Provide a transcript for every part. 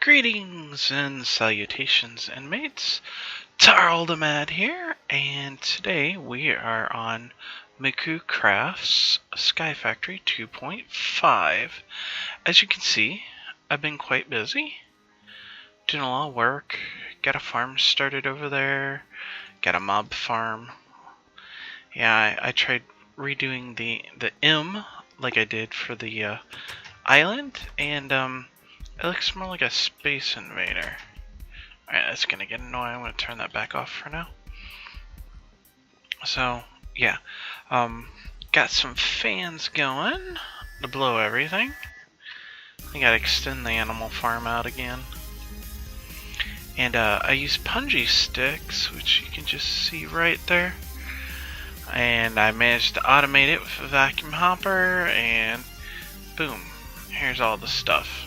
Greetings and salutations, inmates. Tarill the Mad here, and today we are on Magoocraft's SkyFactory 2.5. As you can see, I've been quite busy, doing a lot of work. Got a farm started over there, got a mob farm. Yeah, I tried redoing the M like I did for the island, and it looks more like a space invader. Alright, that's gonna get annoying. I'm gonna turn that back off for now. So, yeah. Got some fans going to blow everything. I gotta extend the animal farm out again. And I use punji sticks, which you can just see right there. And I managed to automate it with a vacuum hopper, and boom, here's all the stuff.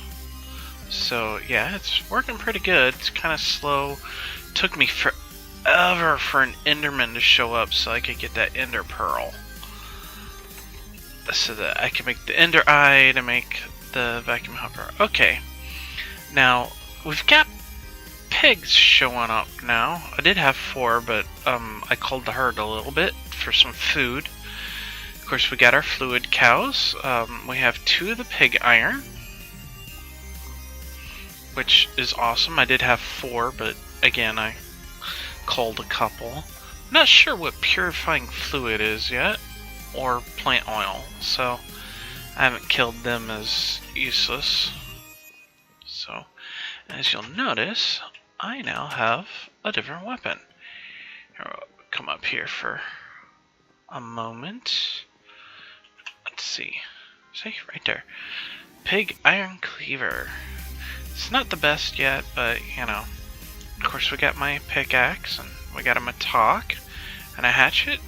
So yeah, it's working pretty good. It's kind of slow. Took me forever for an Enderman to show up so I could get that Ender Pearl, so that I can make the Ender Eye to make the vacuum hopper. Okay, now we've got pigs showing up now. I did have 4, but I culled the herd a little bit for some food. Of course, we got our fluid cows. We have 2 of the pig iron, which is awesome. I did have 4, but again, I culled a couple. Not sure what purifying fluid is yet, or plant oil, so I haven't killed them as useless. So, as you'll notice, I now have a different weapon. I'll come up here for a moment. Let's see. See, right there. Pig iron cleaver. It's not the best yet, but, you know. Of course, we got my pickaxe, and we got a mattock, and a hatchet,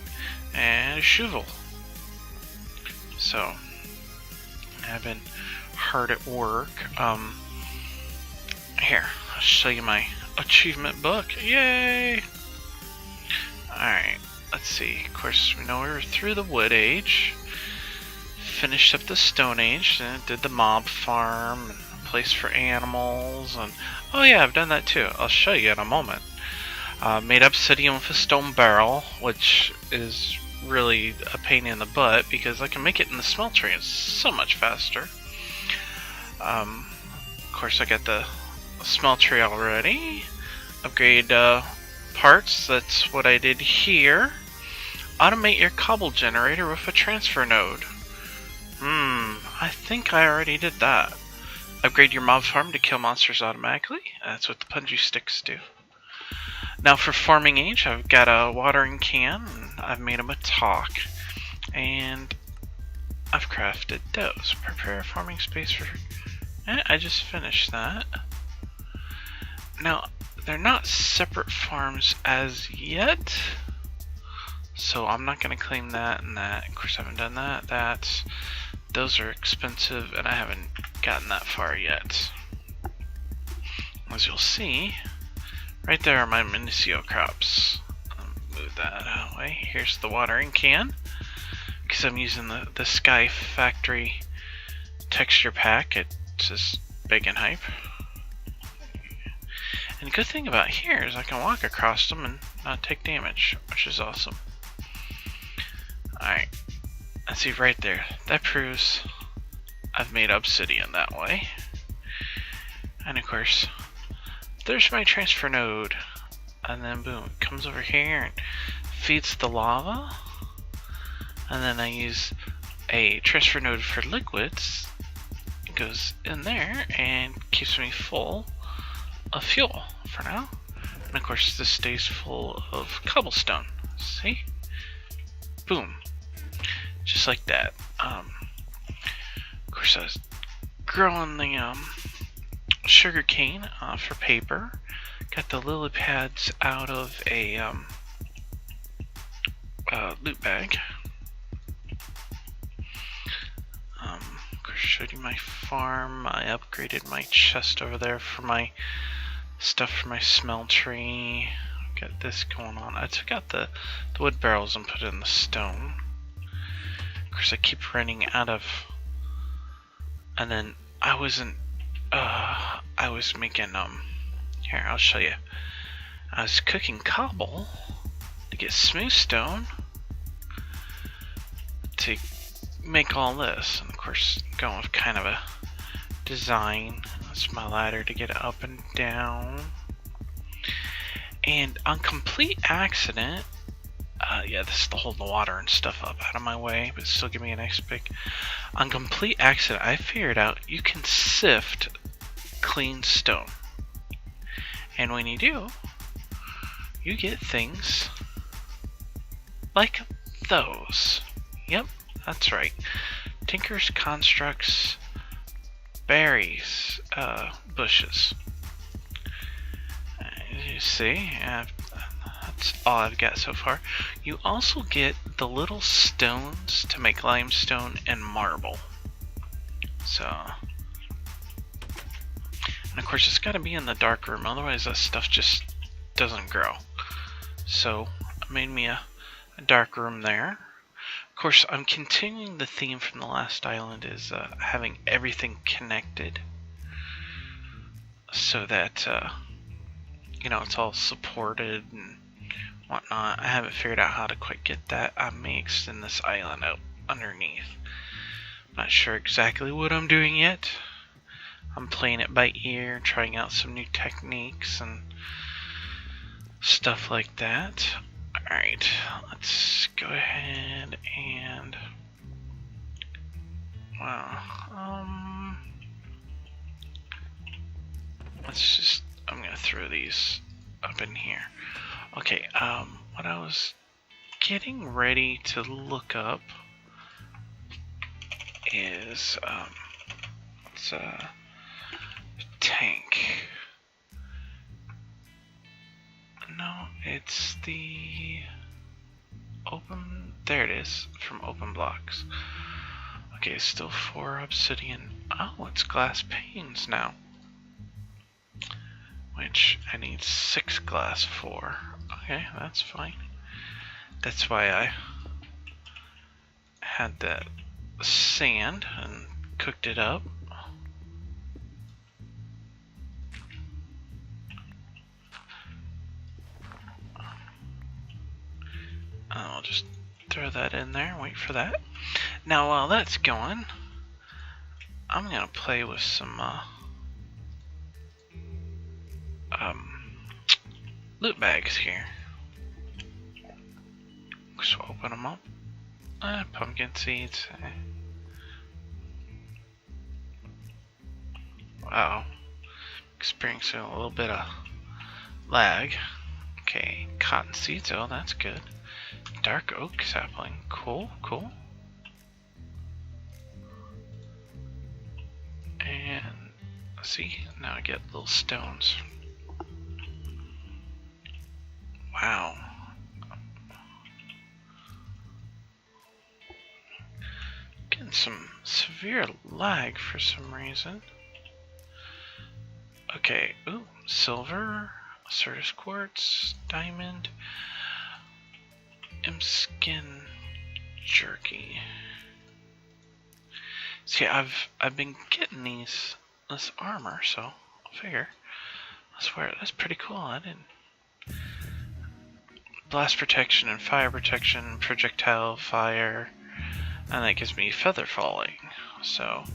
and a shovel. So, I've been hard at work. Here, I'll show you my achievement book. Yay! Alright, let's see. Of course, we know we were through the Wood Age. Finished up the Stone Age, and did the mob farm, and place for animals, and oh yeah, I've done that too. I'll show you in a moment. Made obsidian with a stone barrel, which is really a pain in the butt because I can make it in the smeltery. It's so much faster. Of course, I got the smeltery already. Upgrade parts. That's what I did here. Automate your cobble generator with a transfer node. I think I already did that. Upgrade your mob farm to kill monsters automatically. That's what the punji sticks do. Now for farming age, I've got a watering can, and I've made a mattock, and I've crafted those. Prepare farming space for... I just finished that. Now, they're not separate farms as yet, so I'm not going to claim that and that. Of course, I haven't done that. Those are expensive, and I haven't gotten that far yet. As you'll see, right there are my Minicio crops. Move that out of the way. Here's the watering can, because I'm using the SkyFactory texture pack. It's just big and hype. And the good thing about here is I can walk across them and not take damage, which is awesome. Alright. Let's see right there. That proves I've made obsidian that way. And of course, there's my transfer node. And then boom, it comes over here and feeds the lava. And then I use a transfer node for liquids. It goes in there and keeps me full of fuel for now. And of course, this stays full of cobblestone. See? Boom. Just like that. Of course, I was growing the sugar cane for paper. Got the lily pads out of a loot bag. Of course, showed you my farm. I upgraded my chest over there for my stuff for my smeltery. Got this going on. I took out the wood barrels and put in the stone. Of course, I keep running out of, and then I I was making, here, I'll show you. I was cooking cobble to get smooth stone to make all this. And of course, going with kind of a design. That's my ladder to get up and down. And on complete accident, yeah, this is to hold the water and stuff up out of my way, but still give me a nice pick. On complete accident, I figured out you can sift clean stone. And when you do, you get things like those. Yep, that's right. Tinker's constructs, berries, bushes. As you see, that's all I've got so far. You also get the little stones to make limestone and marble. So, and of course it's got to be in the dark room, otherwise that stuff just doesn't grow. So I made me a dark room there. Of course, I'm continuing the theme from the last island, is having everything connected so that you know, it's all supported and whatnot. I haven't figured out how to quite get that. I may extend this island out underneath. Not sure exactly what I'm doing yet. I'm playing it by ear, trying out some new techniques and stuff like that. Alright, let's go ahead and... wow. Let's just... I'm gonna throw these up in here. Okay, what I was getting ready to look up is, it's a tank. No, it's the open, there it is, from open blocks. Okay, still 4 obsidian. Oh, it's glass panes now. Which I need 6 glass for. Okay, that's fine. That's why I had that sand and cooked it up. I'll just throw that in there, wait for that. Now while that's going, I'm gonna play with some loot bags here. So open them up. Pumpkin seeds. Wow. Experiencing a little bit of lag. Okay, cotton seeds. Oh, that's good. Dark oak sapling. Cool, cool. And let's see, now I get little stones. Wow. Getting some severe lag for some reason. Okay, ooh, silver, Certus quartz, diamond, skin jerky. See, I've been getting this armor, so I'll figure. I swear, that's pretty cool. I didn't. Blast protection and fire protection, projectile fire, and that gives me feather falling. So,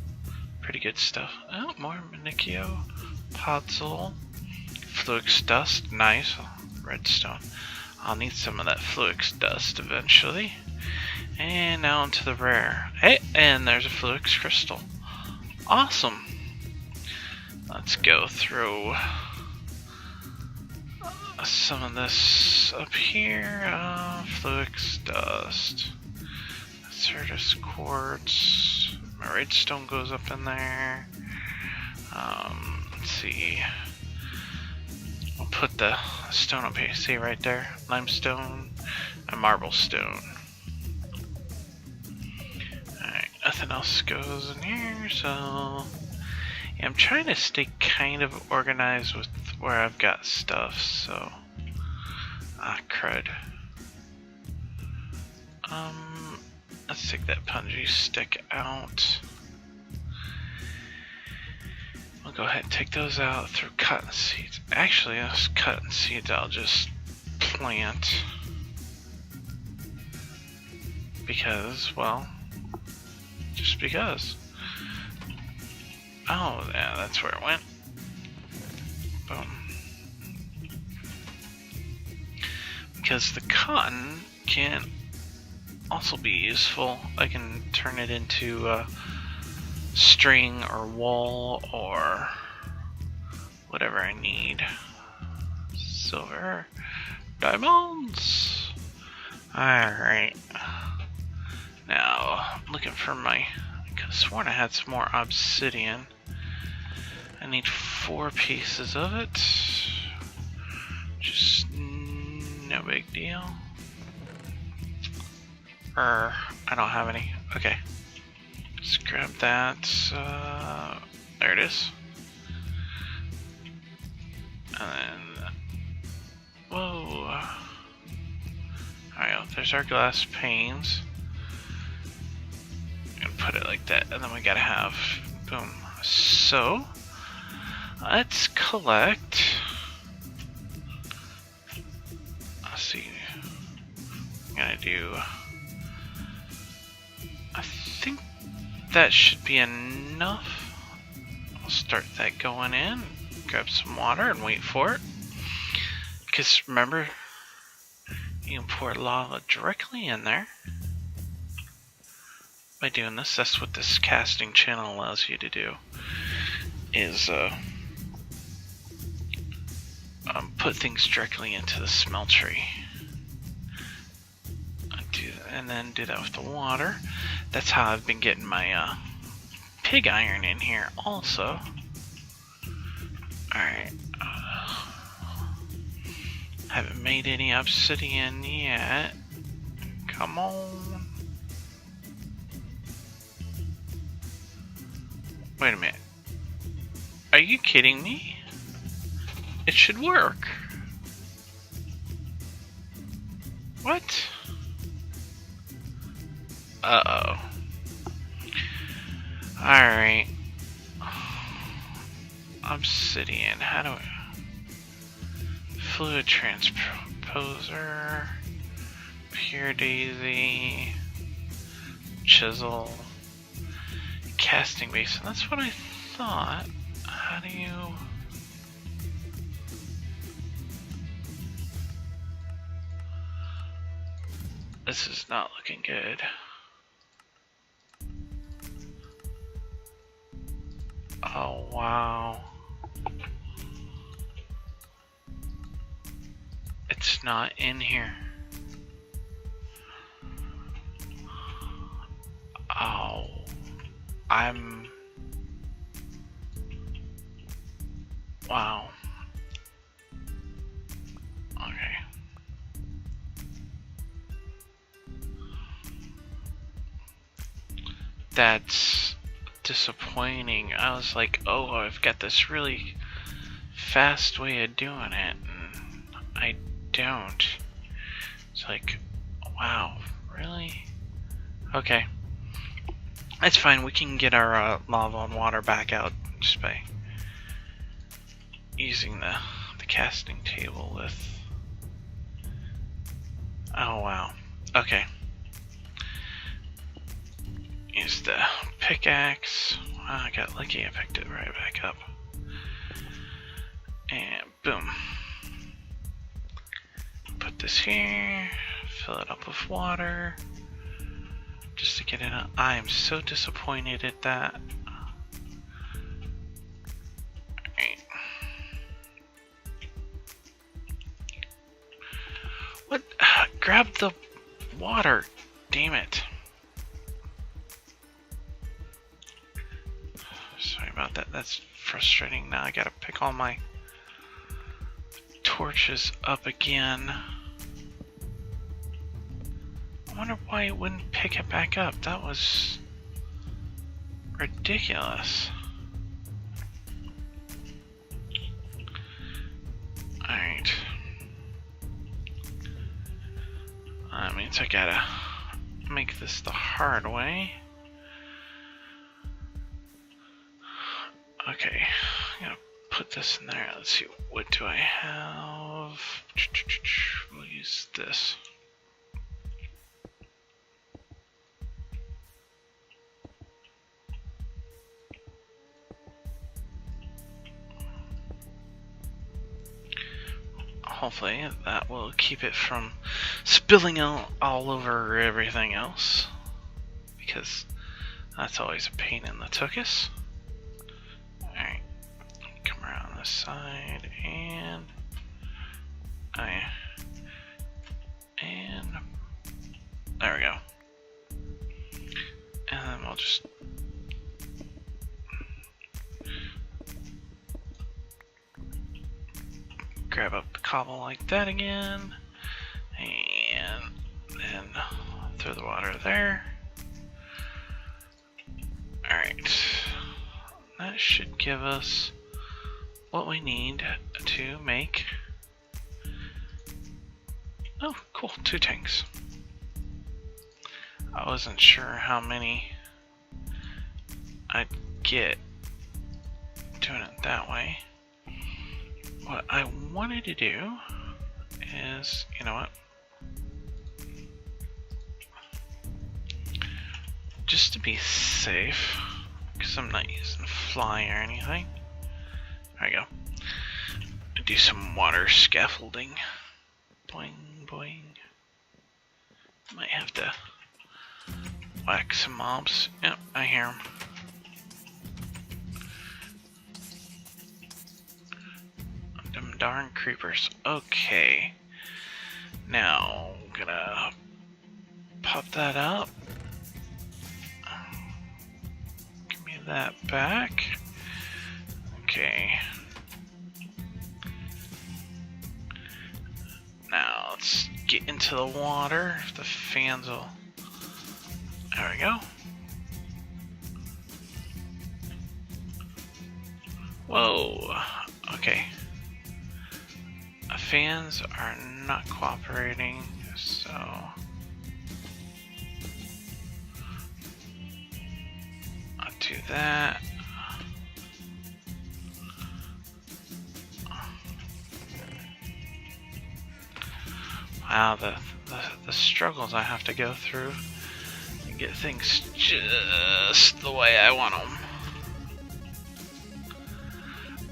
pretty good stuff. Oh, more Manicchio, Podzol, Fluix dust, nice. Redstone. I'll need some of that Fluix dust eventually. And now into the rare. Hey, and there's a Fluix crystal. Awesome. Let's go through some of this up here. Fluix dust, Certus quartz. My redstone goes up in there. Let's see. I'll put the stone up here. See right there? Limestone and marble stone. Alright, nothing else goes in here, so yeah, I'm trying to stay kind of organized with where I've got stuff, so crud. Let's take that punji stick out. We'll go ahead and take those out, throw cotton seeds. Actually, those cotton seeds I'll just plant. Because, well, just because. Oh, yeah, that's where it went. Boom. Because the cotton can also be useful. I can turn it into string or wool or whatever I need. Silver, diamonds. Alright. Now, I'm looking for I could have sworn I had some more obsidian. I need 4 pieces of it. Just no big deal. I don't have any. Okay. Just grab that. There it is. And then, whoa. Alright, there's our glass panes. I'm gonna put it like that, and then we gotta have, boom. So, let's collect. Let's see. I'm gonna do. I think that should be enough. I'll start that going in. Grab some water and wait for it. Because remember, you can pour lava directly in there. By doing this, that's what this casting channel allows you to do. Is put things directly into the smeltery. And then do that with the water. That's how I've been getting my pig iron in here also. Alright. Haven't made any obsidian yet. Come on. Wait a minute. Are you kidding me? It should work. What? Uh-oh. Alright. Obsidian. How do I... Fluid transposer. Pure daisy. Chisel. Casting basin. That's what I thought. How do you... This is not looking good. Oh, wow. It's not in here. Oh. Wow. Okay. That's disappointing. I was like, oh, I've got this really fast way of doing it, and I don't. It's like, wow, really? Okay. That's fine, we can get our lava and water back out just by using the casting table with... Oh, wow. Okay. Use the pickaxe. Wow, I got lucky, I picked it right back up. And boom. Put this here, fill it up with water, just to get it out. I am so disappointed at that. Alright. What? Grab the water, damn it. Sorry about that, that's frustrating. Now I gotta pick all my torches up again. I wonder why it wouldn't pick it back up. That was ridiculous. Alright. That means I gotta make this the hard way. Okay. this in there. Let's see, what do I have? We'll use this. Hopefully that will keep it from spilling out all over everything else, because that's always a pain in the tuchus. Alright, come around this side and there we go. And then we'll just grab up the cobble like that again, and then throw the water there. Alright, that should give us what we need to make. Oh, cool, 2 tanks. I wasn't sure how many I'd get doing it that way. What I wanted to do is, you know what? Just to be safe, because I'm not using fly or anything. There we go. Do some water scaffolding. Boing, boing. Might have to whack some mobs. Yep, I hear them. Them darn creepers. Okay. Now, I'm gonna pop that up. Give me that back. Okay. Now, let's get into the water. The fans will... There we go. Whoa. Okay. Fans are not cooperating, so... I'll do that. Wow, the struggles I have to go through to get things just the way I want them.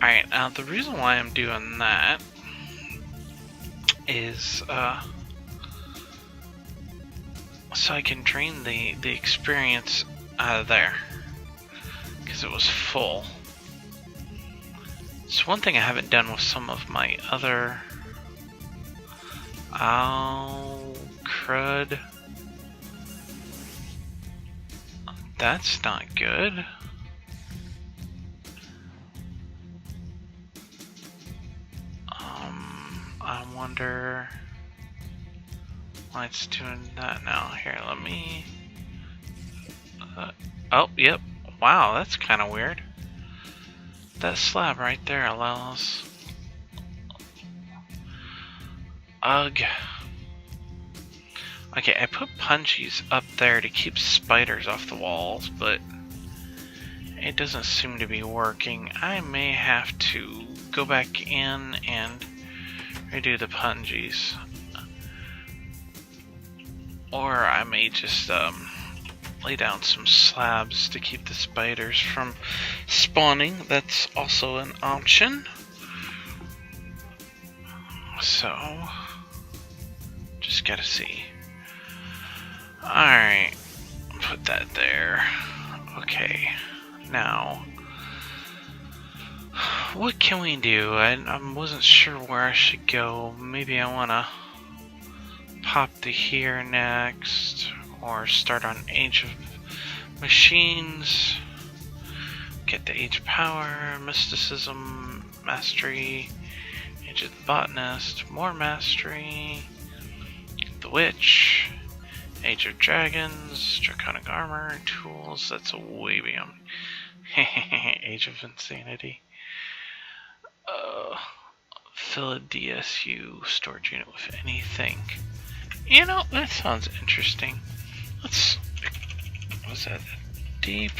Alright, now the reason why I'm doing that is so I can drain the experience out of there, because it was full. It's one thing I haven't done with some of my other... Oh, crud. That's not good. I wonder why it's doing that now. Here, let me... oh, yep. Wow, that's kind of weird. That slab right there allows... Ugh. Okay, I put punchies up there to keep spiders off the walls, but it doesn't seem to be working. I may have to go back in and redo the punchies. Or I may just lay down some slabs to keep the spiders from spawning. That's also an option. So, just gotta see. Alright, put that there. Okay, now, what can we do? I wasn't sure where I should go. Maybe I want to pop to here next, or start on Age of Machines, get the Age of Power, Mysticism, Mastery, Age of the Botanist, more Mastery, the Witch, Age of Dragons, Draconic Armor, Tools, that's way beyond. Age of Insanity. Fill a DSU storage unit with anything. You know, that sounds interesting. Let's... what's that? Deep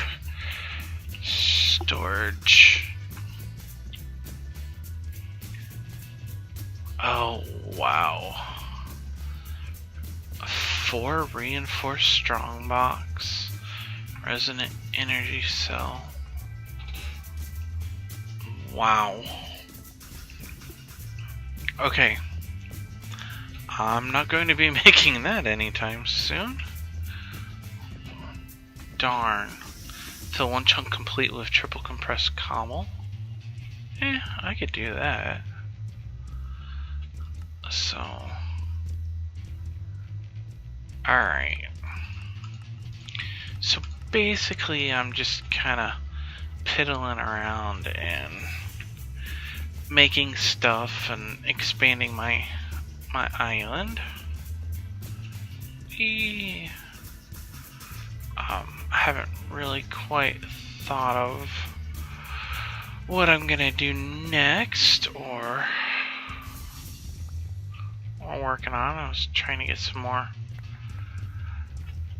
storage. Oh, wow. 4 reinforced strongbox. Resonant energy cell. Wow. Okay. I'm not going to be making that anytime soon. Darn. Fill 1 chunk complete with triple compressed camel. I could do that. So. Alright. So basically I'm just kind of piddling around and making stuff and expanding my island. I haven't really quite thought of what I'm gonna do next, or what I'm working on. I was trying to get some more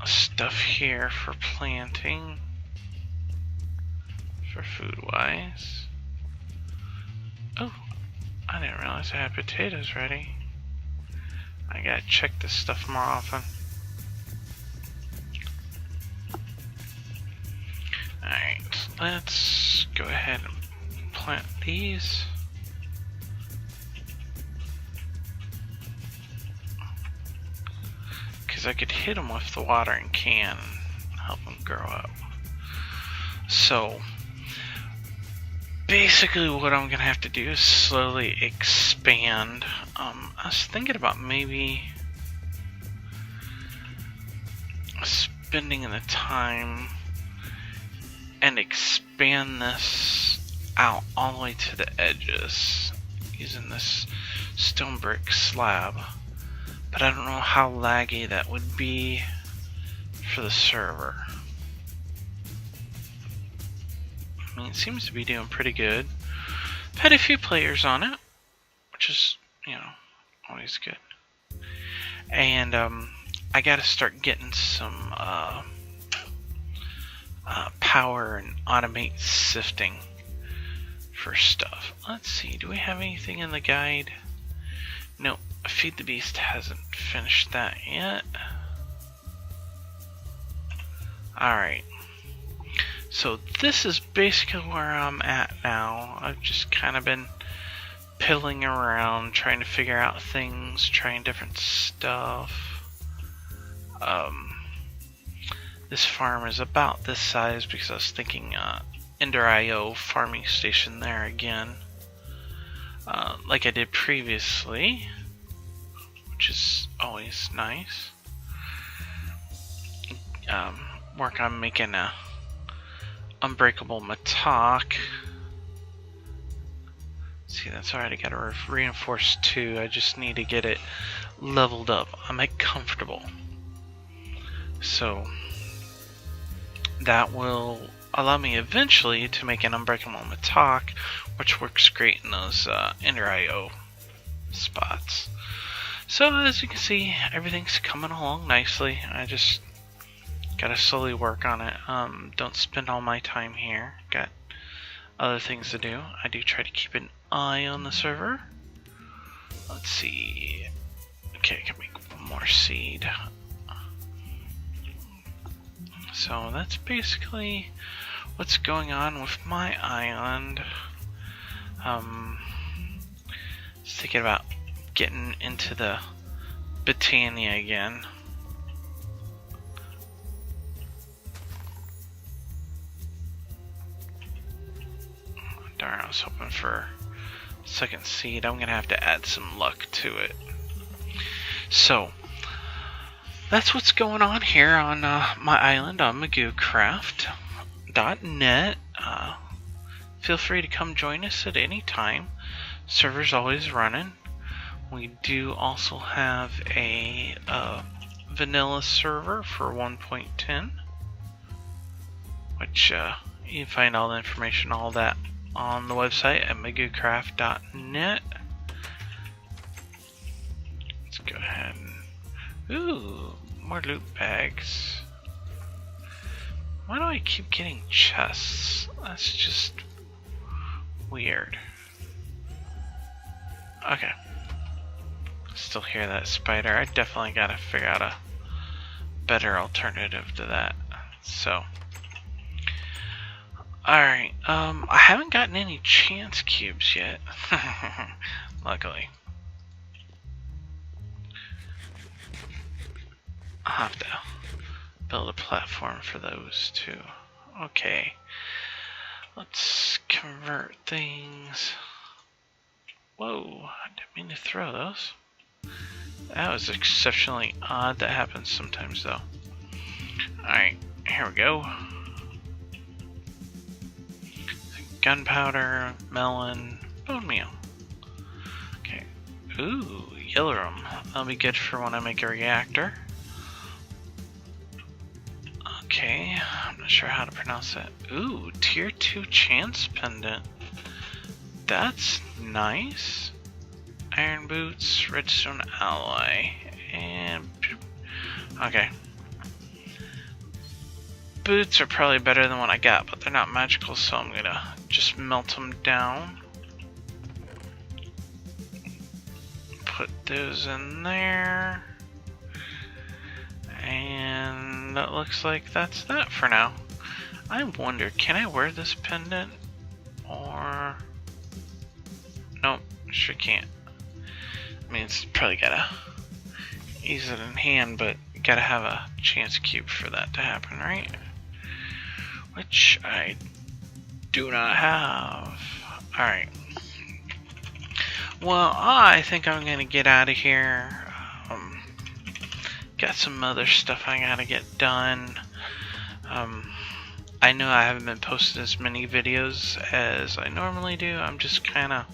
stuff here for planting, for food wise. Oh, I didn't realize I had potatoes ready. I gotta check this stuff more often. Alright, let's go ahead and plant these. Because I could hit them with the watering can and help them grow up. So, basically what I'm going to have to do is slowly expand. I was thinking about maybe spending the time and expand this out all the way to the edges using this stone brick slab, but I don't know how laggy that would be for the server. I mean, it seems to be doing pretty good. I've had a few players on it, which is, you know, always good. And I gotta start getting some power and automate sifting for stuff. Let's see, do we have anything in the guide? No, Feed the Beast hasn't finished that yet. Alright. So this is basically where I'm at now. I've just kind of been piddling around, trying to figure out things, trying different stuff. This farm is about this size because I was thinking Ender.io farming station there again, like I did previously, which is always nice. Work on making a unbreakable matok. See, that's already got a reinforced 2. I just need to get it leveled up. I'm comfortable. So that will allow me eventually to make an unbreakable matok, which works great in those Ender.io spots. So as you can see, everything's coming along nicely. I just gotta slowly work on it. Don't spend all my time here. Got other things to do. I do try to keep an eye on the server. Let's see. Okay, I can make one more seed. So that's basically what's going on with my island. Just thinking about getting into the Britannia again. Darn, I was hoping for second seed. I'm gonna have to add some luck to it. So that's what's going on here on my island on Magoocraft.net. Feel free to come join us at any time. Server's always running. We do also have a vanilla server for 1.10, which you can find all the information, all that on the website at Magoocraft.net. Let's go ahead and... Ooh, more loot bags. Why do I keep getting chests? That's just weird. Okay. Still hear that spider. I definitely gotta figure out a better alternative to that. So, alright, I haven't gotten any chance cubes yet. Luckily. I'll have to build a platform for those too. Okay. Let's convert things. Whoa, I didn't mean to throw those. That was exceptionally odd. That happens sometimes though. Alright, here we go. Gunpowder, melon, bone meal. Okay. Ooh, yellowrum. That'll be good for when I make a reactor. Okay, I'm not sure how to pronounce that. Ooh, tier 2 chance pendant. That's nice. Iron boots, redstone alloy, and okay. Boots are probably better than what I got, but they're not magical, so I'm gonna just melt them down. Put those in there. And that looks like that's that for now. I wonder, can I wear this pendant? Or... nope, sure can't. I mean, it's probably gotta use it in hand, but you gotta have a chance cube for that to happen, right? Which I do not have. Alright. Well, I think I'm gonna get out of here. Got some other stuff I gotta get done. I know I haven't been posting as many videos as I normally do. I'm just kinda...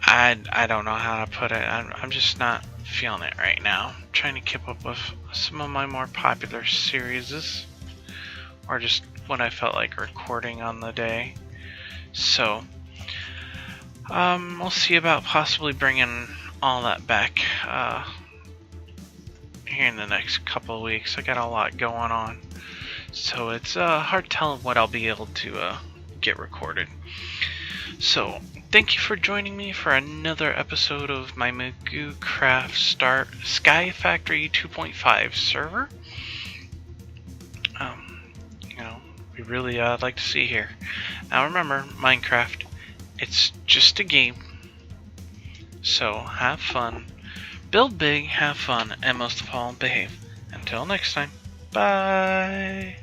I don't know how to put it. I'm just not feeling it right now. I'm trying to keep up with some of my more popular series, or just what I felt like recording on the day. So, we'll see about possibly bringing all that back here in the next couple of weeks. I got a lot going on, so it's hard telling what I'll be able to get recorded. So, thank you for joining me for another episode of my Magoocraft SkyFactory2.5 server. You know, we really like to see here. Now remember, Minecraft, it's just a game. So have fun, build big, have fun, and most of all, behave. Until next time, bye!